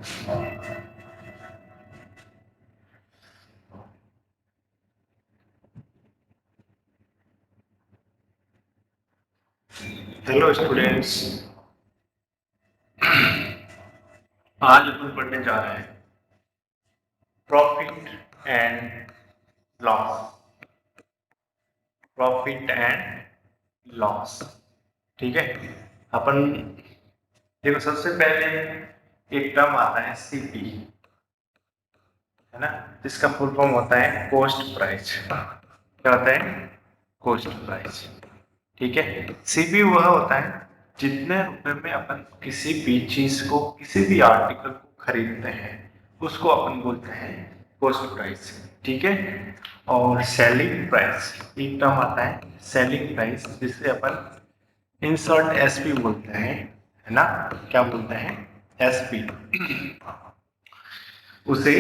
Hello students, आज अपन पढ़ने जा रहे हैं profit and loss. Profit and loss, ठीक है। अपन देखो, सबसे पहले एक टर्म आता है सीपी, है ना, जिसका फुल फॉर्म होता है कॉस्ट प्राइस। क्या होता है? कॉस्ट प्राइस, ठीक है। सीपी वह होता है जितने रुपए में अपन किसी भी चीज को, किसी भी आर्टिकल को खरीदते हैं, उसको अपन बोलते हैं कॉस्ट प्राइस, ठीक है। और सेलिंग प्राइस एक टर्म आता है सेलिंग प्राइस, जिसे अपन इन शॉर्ट एसपी बोलते हैं, है ना। क्या बोलते हैं? एसपी। उसे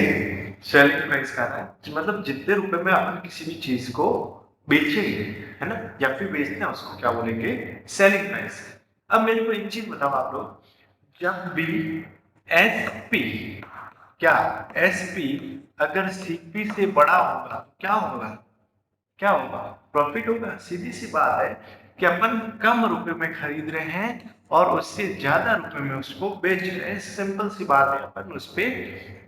सेलिंग प्राइस कहा है, मतलब जितने रुपए में अपन किसी भी चीज को बेचेंगे, है ना, या फिर बेचते हैं, उसको क्या बोलेंगे? Selling price. अब मेरे को एक चीज बताओ आप लोग, जब भी एसपी, क्या एसपी अगर सीपी से बड़ा होगा तो क्या होगा? क्या होगा? प्रॉफिट होगा। सीधी सी बात है कि अपन कम रुपए में खरीद रहे हैं और उससे ज्यादा रुपए में उसको बेच रहे हैं। सिंपल सी बात है, अपन उस पे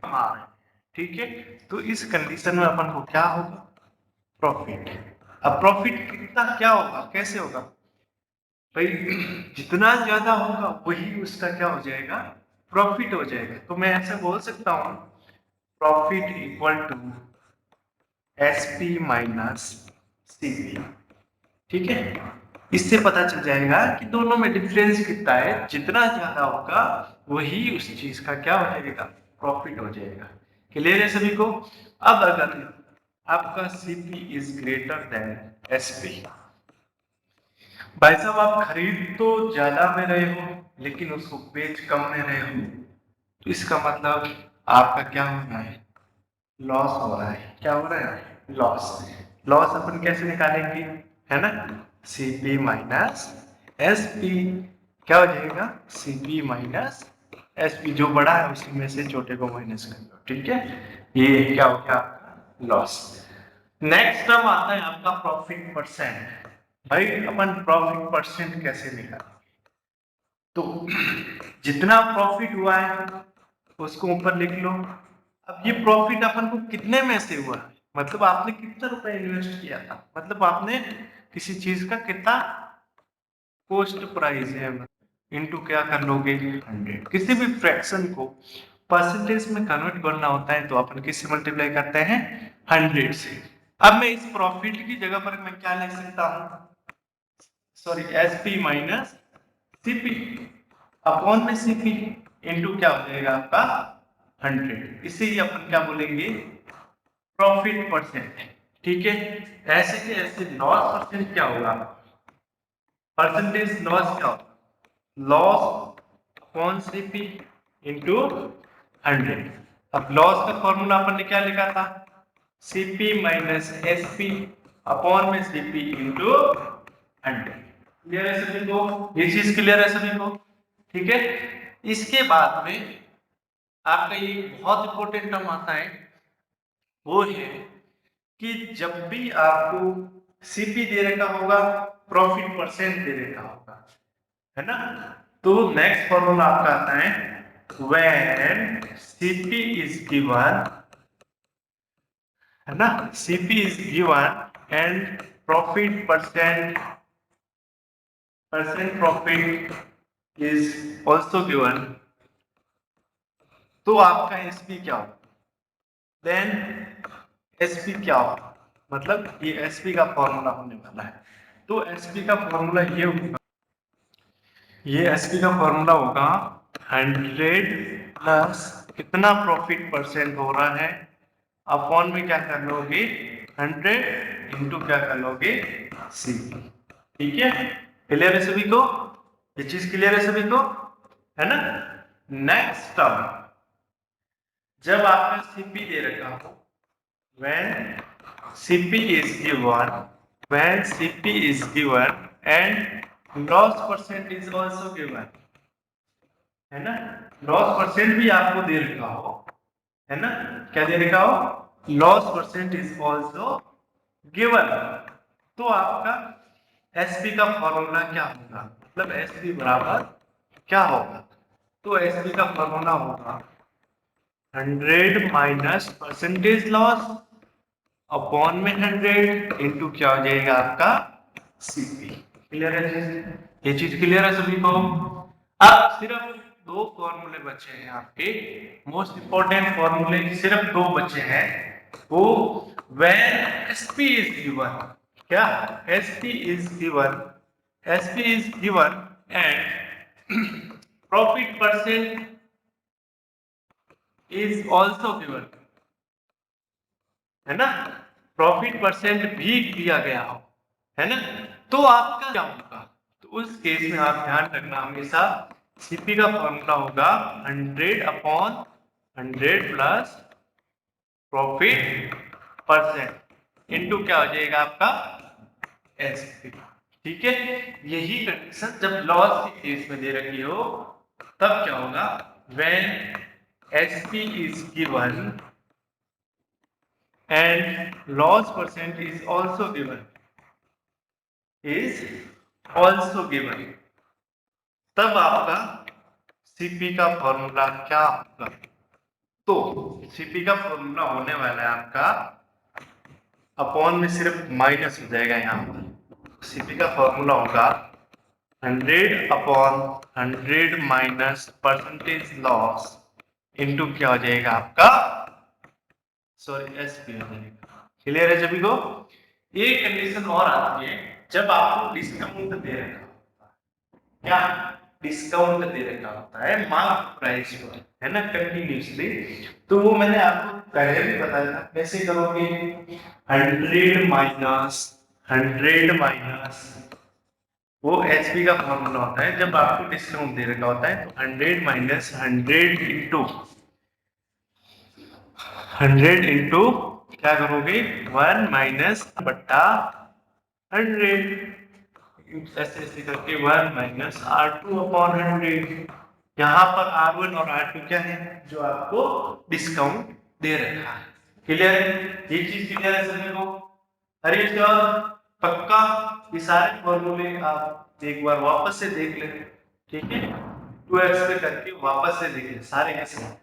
कमा रहे हैं, ठीक है। तो इस कंडीशन में अपन को क्या होगा? प्रॉफिट। अब प्रॉफिट कितना, क्या होगा, कैसे होगा भाई? जितना ज्यादा होगा वही उसका क्या हो जाएगा? प्रॉफिट हो जाएगा। तो मैं ऐसे बोल सकता हूं, profit equal to SP minus CP, ठीक है। इससे पता चल जाएगा कि दोनों में डिफरेंस कितना है। जितना ज्यादा होगा वही उस चीज का क्या हो जाएगा? प्रॉफिट हो जाएगा। क्लियर है सभी को? अब अगर आपका CP is greater than SP, भाई साहब आप खरीद तो ज्यादा में रहे हो लेकिन उसको बेच कम में रहे हो, तो इसका मतलब आपका क्या हो रहा है? लॉस हो रहा है। क्या हो रहा है? लॉस। लॉस अपन कैसे निकालेंगे, है ना? CP minus SP. क्या हो जाएगा? सीपी माइनस एसपी, जो बड़ा है उसी में से छोटे को माइनस कर दो, ठीक है। ये क्या हो गया? आपका लॉस। नेक्स्ट टर्म आता है आपका प्रॉफिट परसेंट। भाई अपन प्रॉफिट परसेंट कैसे निकालें? तो जितना प्रॉफिट हुआ है उसको ऊपर लिख लो। अब ये प्रॉफिट अपन को कितने में से हुआ, मतलब आपने कितना रुपए इन्वेस्ट किया था, मतलब आपने किसी चीज का कितना कॉस्ट प्राइस है, इनटू क्या कर लोगे? 100। किसी भी फ्रैक्शन को परसेंटेज में कन्वर्ट करना होता है तो अपन किससे मल्टीप्लाई करते हैं? 100 से। अब मैं इस प्रॉफिट की जगह पर मैं क्या लिख सकता हूँ? Sorry, SP minus CP upon में सीपी इनटू क्या हो जाएगा आपका? 100। इसे ही अपन क्या बोलेंगे? प्रॉफिट परसेंट, ठीक है। ऐसे के ऐसे लॉस परसेंट क्या होगा? परसेंटेज लॉस क्या होगा? Loss upon CP into 100। अब लॉस का फॉर्मूला अपन ने क्या लिखा था? सीपी माइनस एसपी अपॉन में सीपी इनटू 100। क्लियर है सभी को? ये चीज क्लियर है सभी को? ठीक है। इसके बाद में आपका ये बहुत इंपॉर्टेंट टर्म आता है, वो है कि जब भी आपको सीपी दे रखा होगा, प्रॉफिट परसेंट दे रखा होगा, है ना, तो नेक्स्ट फॉर्मूला आपका आता है व्हेन सीपी इज गिवन, है ना, CP is given and profit percent profit is also given, तो आपका एसपी क्या होगा? देन एसपी क्या होगा? मतलब ये एसपी का फॉर्मूला होने वाला है। तो एसपी का फॉर्मूला ये होगा, ये एसपी का फॉर्मूला होगा 100 प्लस कितना प्रॉफिट परसेंट हो रहा है अपॉन में क्या कर लोगे? 100 इंटू क्या कर लोगे? सी। ठीक है। क्लियर है सभी को? ये चीज क्लियर है सभी को, है ना। नेक्स्ट टर्म, जब आपका सीपी दे रखा हो, when CP is given, when CP is given and loss percent is also given, है ना, लॉस परसेंट भी आपको दे रखा हो, है ना, क्या दे रखा हो, loss percent is also given, तो आपका एसपी का फॉर्मूला क्या होगा, मतलब एसपी बराबर क्या होगा, तो एसपी का फॉर्मूला होगा 100 माइनस परसेंटेज लॉस अपॉन में 100 इंटू क्या हो जाएगा आपका सीपी। क्लियर है जी? ये चीज क्लियर है सभी को? अब सिर्फ दो फॉर्मूले बचे हैं आपके, मोस्ट इंपॉर्टेंट फॉर्मूले सिर्फ दो बचे हैं, वो व्हेन एसपी इज गिवन, क्या SP is given, SP is given and profit percent is also given, है ना, प्रॉफिट परसेंट भी दिया गया हो, है ना, तो आपका क्या होगा, तो उस केस में आप ध्यान रखना हमेशा सीपी का फॉर्मूला होगा 100 upon 100 plus profit percent into क्या हो जाएगा आपका एसपी। ठीक है, यही कंडीशन जब लॉस के केस में दे रखी हो तब क्या होगा, when SP is given and loss percent is also given, तब आपका सीपी का फॉर्मूला क्या होगा, तो सीपी का फॉर्मूला होने वाला है आपका अपॉन में सिर्फ माइनस हो जाएगा, यहाँ पर सीपी का फॉर्मूला होगा 100 upon 100 minus percentage loss into क्या हो जाएगा आपका, सॉरी एसपी हो जाएगा। क्लियर है सभी को? एक कंडीशन और आती है जब आपको डिस्काउंट दे रखा होता है, क्या डिस्काउंट दे रखा होता है मार्क प्राइस पर, है ना, कंटिन्यूसली, तो वो मैंने आपको पहले भी बताया था कैसे करोगे, 100 माइनस 100 माइनस, वो एचपी का फॉर्मूला होता है जब आपको डिस्काउंट दे रखा होता है, तो 100 माइनस 100 इंटू 100 इंटू क्या करोगे 1 माइनस बट्टा 100, ऐसे ऐसे करके 1 माइनस R2 अपॉन 100, यहाँ पर R1 और R2 क्या है, जो आपको डिस्काउंट दे रखा है। क्लियर है, ये चीज क्लियर है सभी को? अरे सर पक्का, ये सारे फॉर्मूले आप एक बार वापस से देख लें, ठीक है, 2x पे करके वापस से देख लें सारे के सारे,